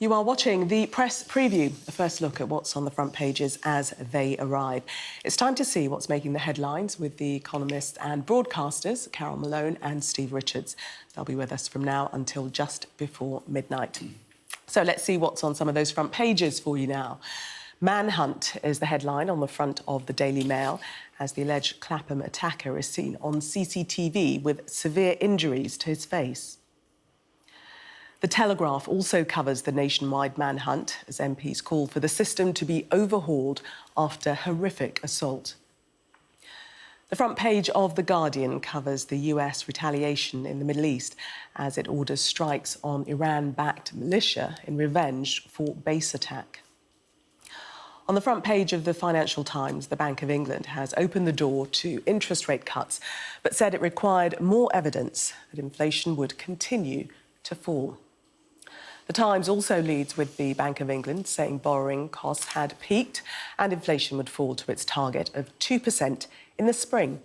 You are watching the press preview, a first look at what's on the front pages as they arrive. It's time to see what's making the headlines with the columnists and broadcasters, Carole Malone and Steve Richards. They'll be with us from now until just before midnight. So let's see what's on some of those front pages for you now. Manhunt is the headline on the front of the Daily Mail as the alleged Clapham attacker is seen on CCTV with severe injuries to his face. The Telegraph also covers the nationwide manhunt as MPs call for the system to be overhauled after horrific assault. The front page of The Guardian covers the US retaliation in the Middle East as it orders strikes on Iran-backed militia in revenge for base attack. On the front page of the Financial Times, the Bank of England has opened the door to interest rate cuts, but said it required more evidence that inflation would continue to fall. The Times also leads with the Bank of England saying borrowing costs had peaked and inflation would fall to its target of 2% in the spring.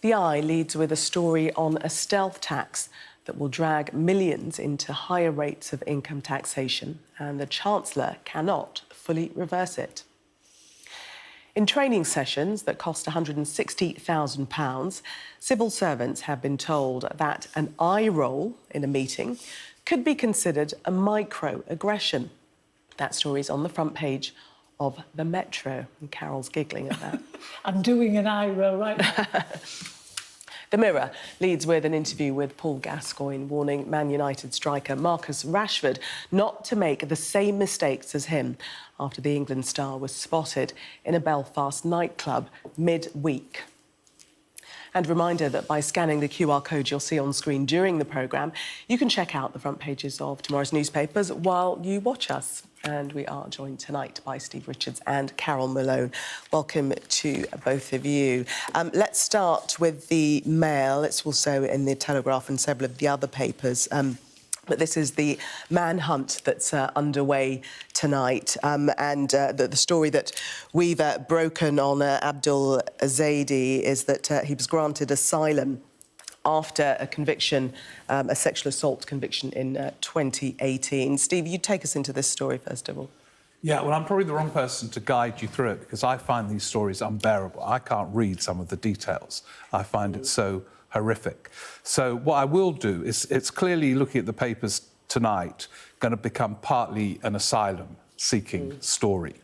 The Eye leads with a story on a stealth tax that will drag millions into higher rates of income taxation, and the Chancellor cannot fully reverse it. In training sessions that cost £160,000, civil servants have been told that an eye roll in a meeting could be considered a microaggression. That story's on the front page of the Metro, and Carole's giggling at that. I'm doing an eye roll right now. The Mirror leads with an interview with Paul Gascoigne warning Man United striker Marcus Rashford not to make the same mistakes as him after the England star was spotted in a Belfast nightclub mid-week. And a reminder that by scanning the QR code you'll see on screen during the programme, you can check out the front pages of tomorrow's newspapers while you watch us. And we are joined tonight by Steve Richards and Carole Malone. Welcome to both of you. Let's start with the Mail. It's also in the Telegraph and several of the other papers. But this is the manhunt that's underway tonight. The story that we've broken on Abdul Zaidi is that he was granted asylum after a conviction, a sexual assault conviction in 2018. Steve, you take us into this story, first of all. Yeah, well, I'm probably the wrong person to guide you through it because I find these stories unbearable. I can't read some of the details. I find it so horrific. So what I will do is, it's clearly, looking at the papers tonight, going to become partly an asylum-seeking story.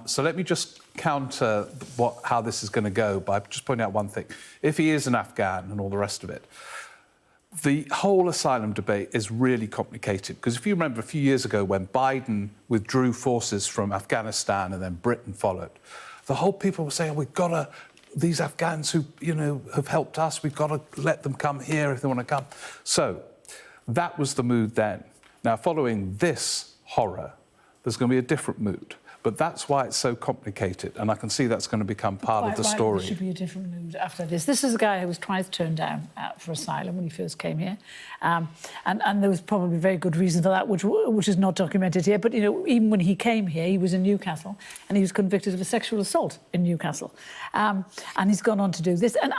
So let me just counter how this is going to go by just pointing out one thing. If he is an Afghan and all the rest of it, the whole asylum debate is really complicated because if you remember a few years ago when Biden withdrew forces from Afghanistan and then Britain followed, the whole people were saying, we've got to... These Afghans who, have helped us, we've got to let them come here if they want to come. So that was the mood then. Now, following this horror, there's going to be a different mood. But that's why it's so complicated, and I can see that's going to become part of the story. There should be a different mood after this. This is a guy who was twice turned down for asylum when he first came here, and there was probably very good reason for that, which is not documented here. But even when he came here, he was in Newcastle, and he was convicted of a sexual assault in Newcastle, and he's gone on to do this. And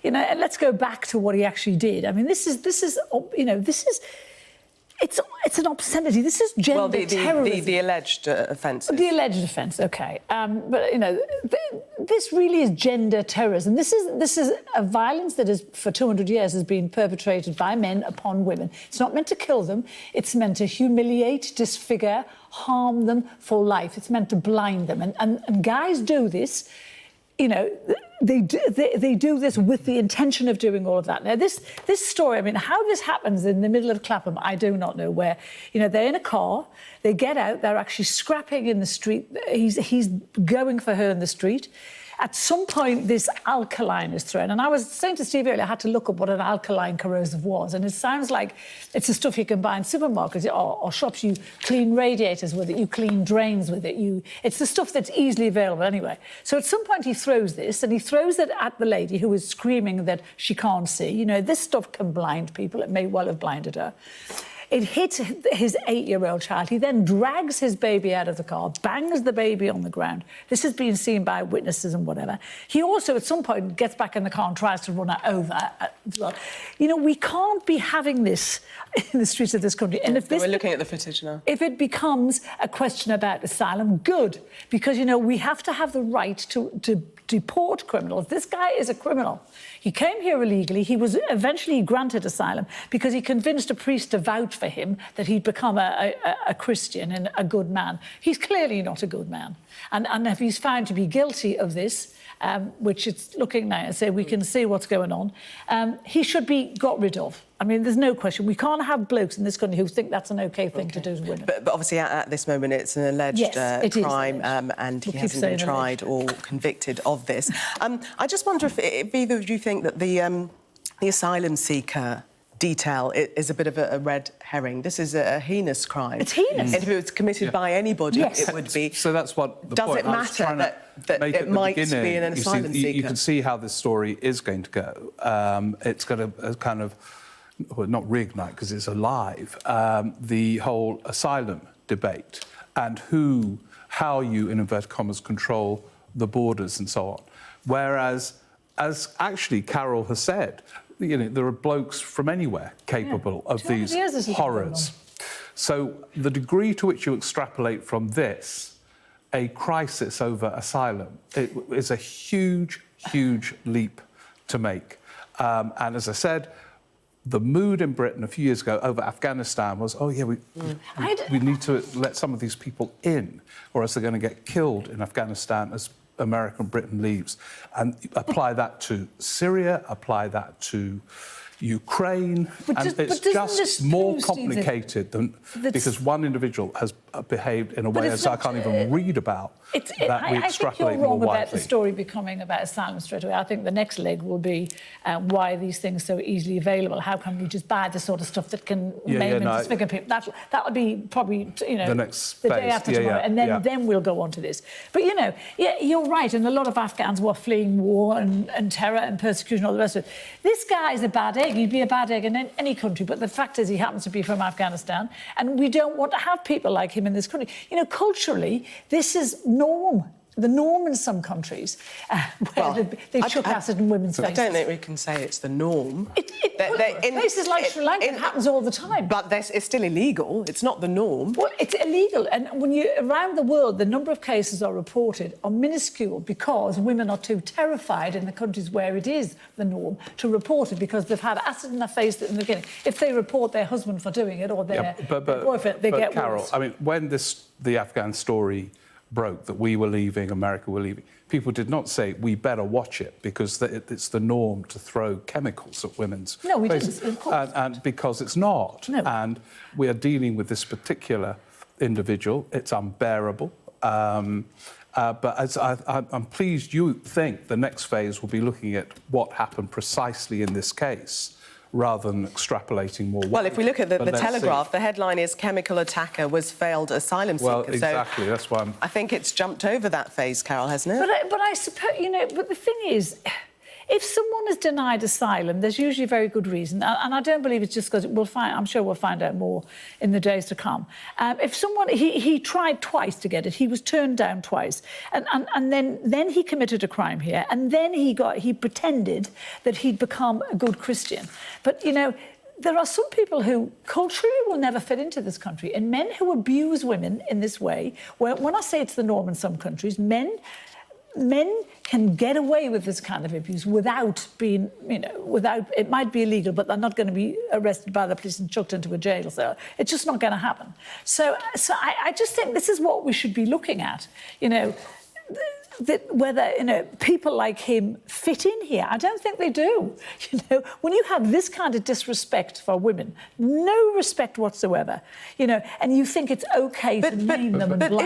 let's go back to what he actually did. I mean, this is. It's an obscenity. This is gender terrorism. The alleged offences. The alleged offence, OK. But, this really is gender terrorism. This is a violence that is, for 200 years, has been perpetrated by men upon women. It's not meant to kill them. It's meant to humiliate, disfigure, harm them for life. It's meant to blind them. And guys do this, they do this with the intention of doing all of that. Now, this story, I mean, how this happens in the middle of Clapham, I do not know, where, they're in a car, they get out, they're actually scrapping in the street. He's going for her in the street. At some point, this alkaline is thrown. And I was saying to Steve earlier, I had to look up what an alkaline corrosive was. And it sounds like it's the stuff you can buy in supermarkets or shops. You clean radiators with it, you clean drains with it. It's the stuff that's easily available anyway. So at some point, he throws this, and he throws it at the lady who is screaming that she can't see. This stuff can blind people. It may well have blinded her. It hit his 8-year-old child. He then drags his baby out of the car, bangs the baby on the ground. This has been seen by witnesses and whatever. He also, at some point, gets back in the car and tries to run her over as well. You know, we can't be having this in the streets of this country. And if this, we're looking at the footage now. If it becomes a question about asylum, good, because, you know, we have to have the right to deport criminals. This guy is a criminal. He came here illegally. He was eventually granted asylum because he convinced a priest to vouch for him that he'd become a Christian and a good man. He's clearly not a good man. And if he's found to be guilty of this, which it's looking now and say we can see what's going on, he should be got rid of. I mean, there's no question. We can't have blokes in this country who think that's an OK thing to do to women. But obviously, at this moment, it's an alleged crime, and he hasn't been tried or convicted of this. I just wonder if either of you think that the asylum seeker detail is a bit of a red herring. This is a heinous crime. It's heinous. And if it was committed by anybody, it would be. So that's what the Does point. it matter that it might be an asylum seeker? You can see how this story is going to go. It's going to kind of, well, not reignite because it's alive, the whole asylum debate and how you, in inverted commas, control the borders and so on. Whereas, as actually Carole has said, you know, there are blokes from anywhere capable of these horrors. So the degree to which you extrapolate from this a crisis over asylum, it is a huge, huge leap to make. And as I said, the mood in Britain a few years ago over Afghanistan was, oh, yeah, we need to let some of these people in, or else they're going to get killed in Afghanistan as America and Britain leaves. And apply that to Syria, apply that to Ukraine, and it's just more complicated than because one individual has behaved in a way as I can't even read about. That we extrapolate more widely. I think you're wrong about the story becoming about asylum straight away. I think the next leg will be why are these things so easily available? How can we just buy the sort of stuff that can maim and disfigure people? That would be probably, you know, the day after tomorrow, and then we'll go on to this. But, you know, you're right, and a lot of Afghans were fleeing war and terror and persecution and all the rest of it. This guy is a bad egg. He'd be a bad egg in any country, but the fact is he happens to be from Afghanistan, and we don't want to have people like him in this country. You know, culturally, this is the norm in some countries, where they chuck acid in women's faces. I don't think we can say it's the norm. In places like Sri Lanka, it happens all the time. But it's still illegal. It's not the norm. Well, it's illegal. And when around the world, the number of cases are reported are minuscule because women are too terrified in the countries where it is the norm to report it because they've had acid in their face in the beginning. If they report their husband for doing it or their boyfriend, they get Carole, worse. I mean, when the Afghan story broke that we were leaving, America were leaving, people did not say we better watch it because it's the norm to throw chemicals at women's faces. No, we didn't, of course. And because it's not. No. And we are dealing with this particular individual. It's unbearable. But I'm pleased you think the next phase will be looking at what happened precisely in this case, rather than extrapolating more. Well, if we look at the Telegraph, the headline is "Chemical Attacker was failed asylum seeker." Well, exactly. So that's why I think it's jumped over that phase, Carole, hasn't it? But I suppose, you know, but the thing is, if someone is denied asylum, there's usually a very good reason, and I don't believe it's just because I'm sure we'll find out more in the days to come. If someone he tried twice to get it, he was turned down twice, and then he committed a crime here, and then he pretended that he'd become a good Christian. But you know, there are some people who culturally will never fit into this country, and men who abuse women in this way. When I say it's the norm in some countries, men can get away with this kind of abuse without being, you know, it might be illegal, but they're not going to be arrested by the police and chucked into a jail cell. It's just not going to happen. So I just think this is what we should be looking at, you know, whether, you know, people like him fit in here. I don't think they do. You know, when you have this kind of disrespect for women, no respect whatsoever, you know, and you think it's OK to name them and blind them. But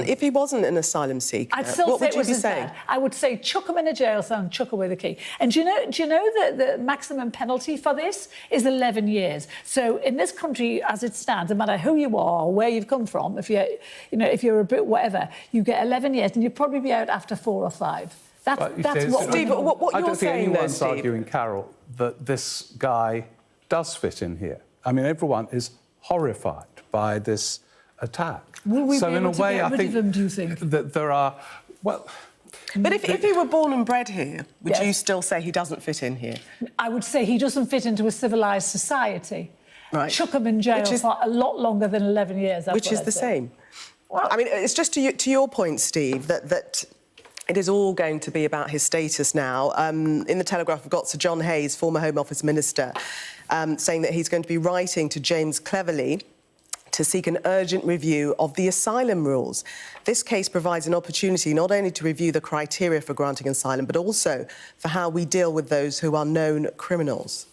if he wasn't an asylum seeker, I'd still what say would you be saying? I would say chuck him in a jail cell and chuck away the key. And do you know that the maximum penalty for this is 11 years? So in this country, as it stands, no matter who you are or where you've come from, if you're a bit whatever, you get 11 years, and you'll probably be out after 4 or 5. That's what. Steve, what you're saying, though, Steve? I don't think anyone's arguing, Carole, that this guy does fit in here. I mean, everyone is horrified by this attack. Will we so be in able a to way, get I rid think of him, do you think? that there are, well. But if he were born and bred here, would Yes. you still say he doesn't fit in here? I would say he doesn't fit into a civilised society. Right. Chuck him in jail Which is- for a lot longer than 11 years. That's Which what is I'd the say. same. I mean, it's just to your point, Steve, that it is all going to be about his status now. In the Telegraph, we've got Sir John Hayes, former Home Office Minister, saying that he's going to be writing to James Cleverly to seek an urgent review of the asylum rules. This case provides an opportunity not only to review the criteria for granting asylum, but also for how we deal with those who are known criminals.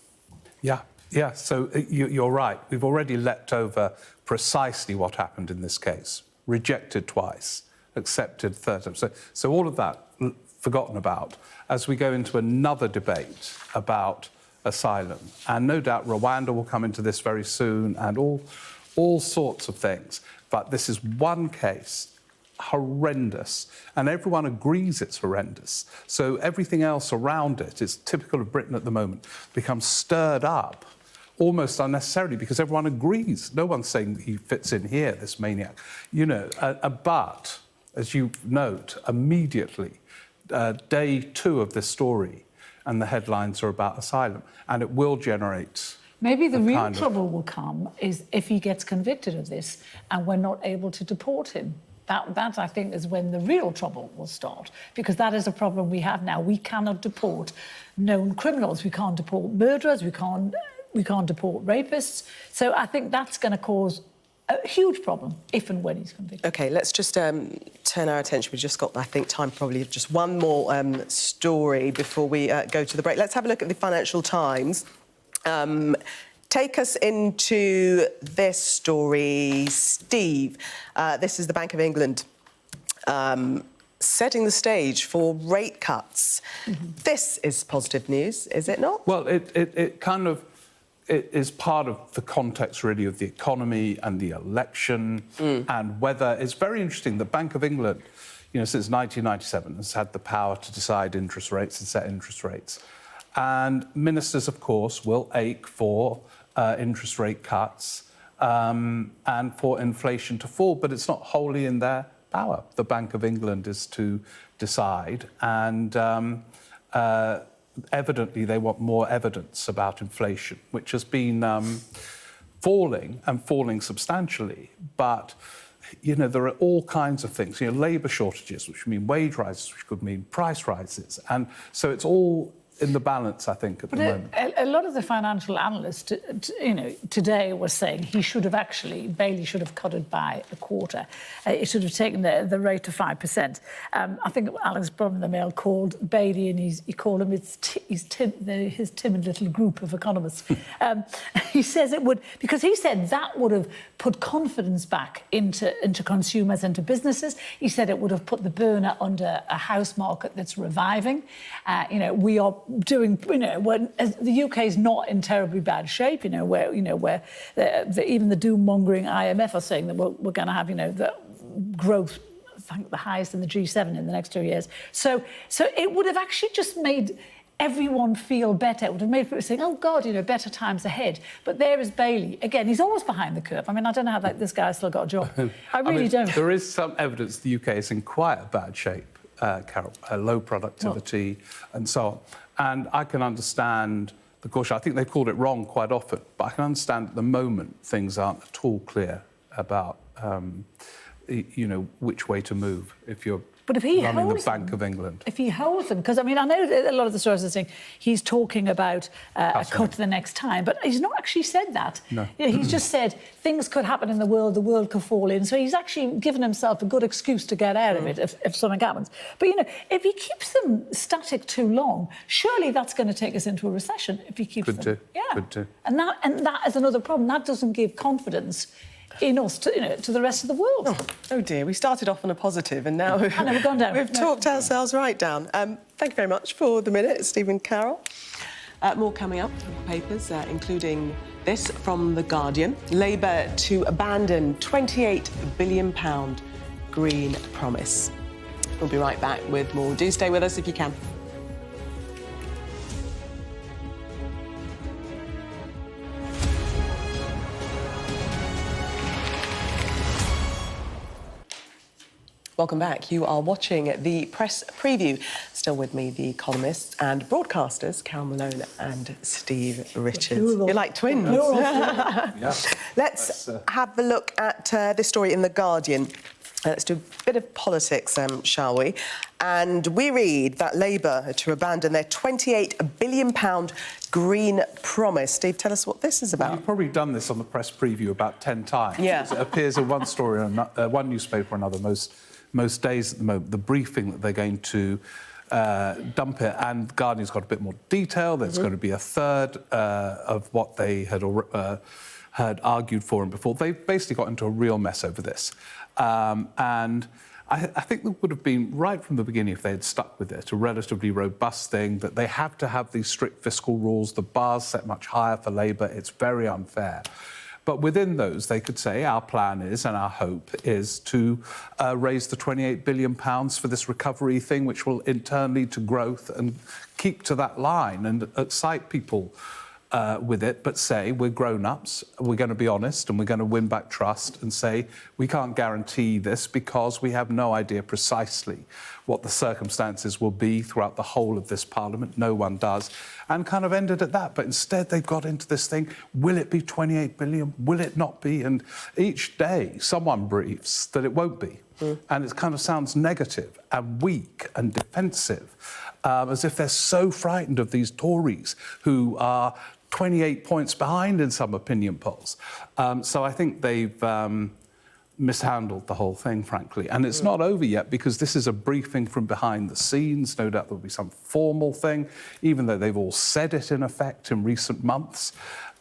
Yeah, so you're right. We've already leapt over precisely what happened in this case. Rejected twice, accepted third time. So all of that forgotten about as we go into another debate about asylum. And no doubt Rwanda will come into this very soon and all sorts of things. But this is one case, horrendous, and everyone agrees it's horrendous. So everything else around it is typical of Britain at the moment, becomes stirred up almost unnecessarily because everyone agrees. No one's saying he fits in here, this maniac. You know, but, as you note, immediately, day 2 of this story, and the headlines are about asylum, and it will generate... Maybe the real trouble will come is if he gets convicted of this and we're not able to deport him. That, I think, is when the real trouble will start, because that is a problem we have now. We cannot deport known criminals. We can't deport murderers. We can't deport rapists. So I think that's going to cause a huge problem if and when he's convicted. OK, let's just turn our attention. We've just got, I think, time probably just one more story before we go to the break. Let's have a look at the Financial Times. Take us into this story, Steve. This is the Bank of England setting the stage for rate cuts. This is positive news, is it not? Well, it kind of is part of the context, really, of the economy and the election and whether... It's very interesting. The Bank of England, you know, since 1997 has had the power to decide interest rates and set interest rates. And ministers, of course, will ache for interest rate cuts and for inflation to fall, but it's not wholly in their power. The Bank of England is to decide, and evidently they want more evidence about inflation, which has been falling and falling substantially. But, you know, there are all kinds of things, you know, labour shortages, which mean wage rises, which could mean price rises. And so it's all in the balance, I think, at the moment. A lot of the financial analysts, you know, today were saying Bailey should have cut it by a quarter. It should have taken the rate to 5%. I think Alex Brum in the Mail called Bailey, and he called him his timid little group of economists. He says it would, because he said that would have put confidence back into consumers, into businesses. He said it would have put the burner under a house market that's reviving. You know, we are doing, you know, when the UK is not in terribly bad shape, you know, where even the doom-mongering IMF are saying that we're going to have, you know, the growth, I think, the highest in the G7 in the next 2 years. So it would have actually just made everyone feel better. It would have made people saying, oh, God, you know, better times ahead. But there is Bailey. Again, he's always behind the curve. I mean, I don't know how this guy's still got a job. I really don't. There is some evidence the UK is in quite a bad shape, Carole, low productivity and so on. And I can understand the caution. I think they've called it wrong quite often, but I can understand at the moment things aren't at all clear about, you know, which way to move if you're running the Bank of England. If he holds them, because, I mean, I know a lot of the sources are saying he's talking about a cut the next time, but he's not actually said that. No. You know, he's just said things could happen in the world could fall in. So he's actually given himself a good excuse to get out of it if something happens. But, you know, if he keeps them static too long, surely that's going to take us into a recession if he keeps them. Could do. Yeah. Could do. And that is another problem. That doesn't give confidence in us, to, you know, to the rest of the world. Oh dear, we started off on a positive and now we've gone down. We've talked ourselves right down. Thank you very much for the minute, Steve and Carole. More coming up in the papers, including this from The Guardian. Labour to abandon £28 billion green promise. We'll be right back with more. Do stay with us if you can. Welcome back. You are watching the press preview. Still with me, the columnists and broadcasters, Carole Malone and Steve Richards. You're like twins. Yeah. Let's have a look at this story in The Guardian. Let's do a bit of politics, shall we? And we read that Labour are to abandon their £28 billion green promise. Steve, tell us what this is about. You've probably done this on the press preview about 10 times. Yeah. It appears in one story, or one newspaper or another, most days at the moment, the briefing that they're going to dump it, and Guardian's got a bit more detail. There's going to be a third of what they had argued for and before. They've basically got into a real mess over this. And I think it would have been, right from the beginning, if they had stuck with it, a relatively robust thing, that they have to have these strict fiscal rules. The bar's set much higher for Labour. It's very unfair. But within those, they could say our plan is, and our hope is, to raise the £28 billion for this recovery thing, which will in turn lead to growth, and keep to that line and excite people with it, but say we're grown-ups, we're going to be honest, and we're going to win back trust, and say we can't guarantee this because we have no idea precisely what the circumstances will be throughout the whole of this parliament. No one does, and kind of ended at that. But instead they've got into this thing, will it be 28 billion, will it not be? And each day someone briefs that it won't be. And it kind of sounds negative and weak and defensive, as if they're so frightened of these Tories who are 28 points behind in some opinion polls. So I think they've mishandled the whole thing, frankly. And it's not over yet, because this is a briefing from behind the scenes. No doubt there'll be some formal thing, even though they've all said it in effect in recent months.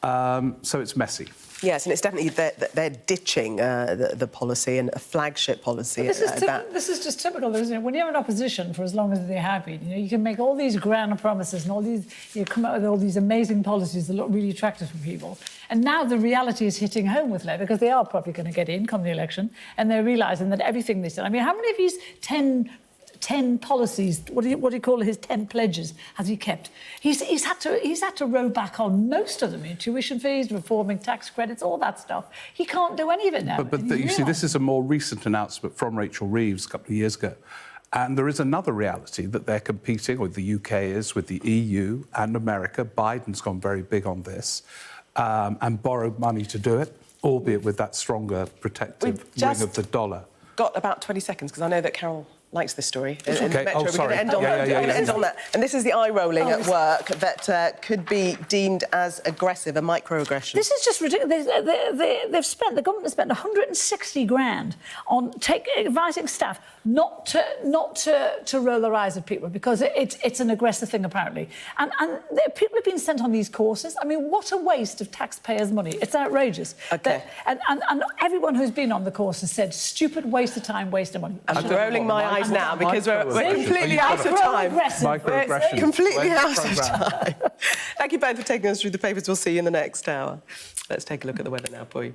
So it's messy. Yes, and it's definitely they're ditching the policy, and a flagship policy. This is just typical, isn't it? When you're in opposition for as long as they have been, you can make all these grand promises and all these, you come out with all these amazing policies that look really attractive for people. And now the reality is hitting home with Labour, because they are probably going to get in come the election, and they're realising that everything they said. I mean, how many of these 10 policies, what do you call it, his 10 pledges, has he kept? He's had to row back on most of them, tuition fees, reforming tax credits, all that stuff. He can't do any of it now. But you see, this is a more recent announcement from Rachel Reeves a couple of years ago. And there is another reality that they're competing, or the UK is, with the EU and America. Biden's gone very big on this, and borrowed money to do it, albeit with that stronger protective ring of the dollar. Got about 20 seconds, because I know that Carole likes this story. Okay. Oh, sorry. We're going to end on that. And this is the eye-rolling at work that could be deemed as aggressive, a microaggression. This is just ridiculous. The government has spent 160 grand on advising staff not to roll their eyes at people, because it's an aggressive thing, apparently. And people have been sent on these courses. I mean, what a waste of taxpayers' money. It's outrageous. Okay. And everyone who's been on the course has said, stupid waste of time, waste of money. I'm rolling my eyes now, because we're completely out of time. Microaggression. We're completely out of time. Thank you both for taking us through the papers. We'll see you in the next hour. Let's take a look at the weather now for you.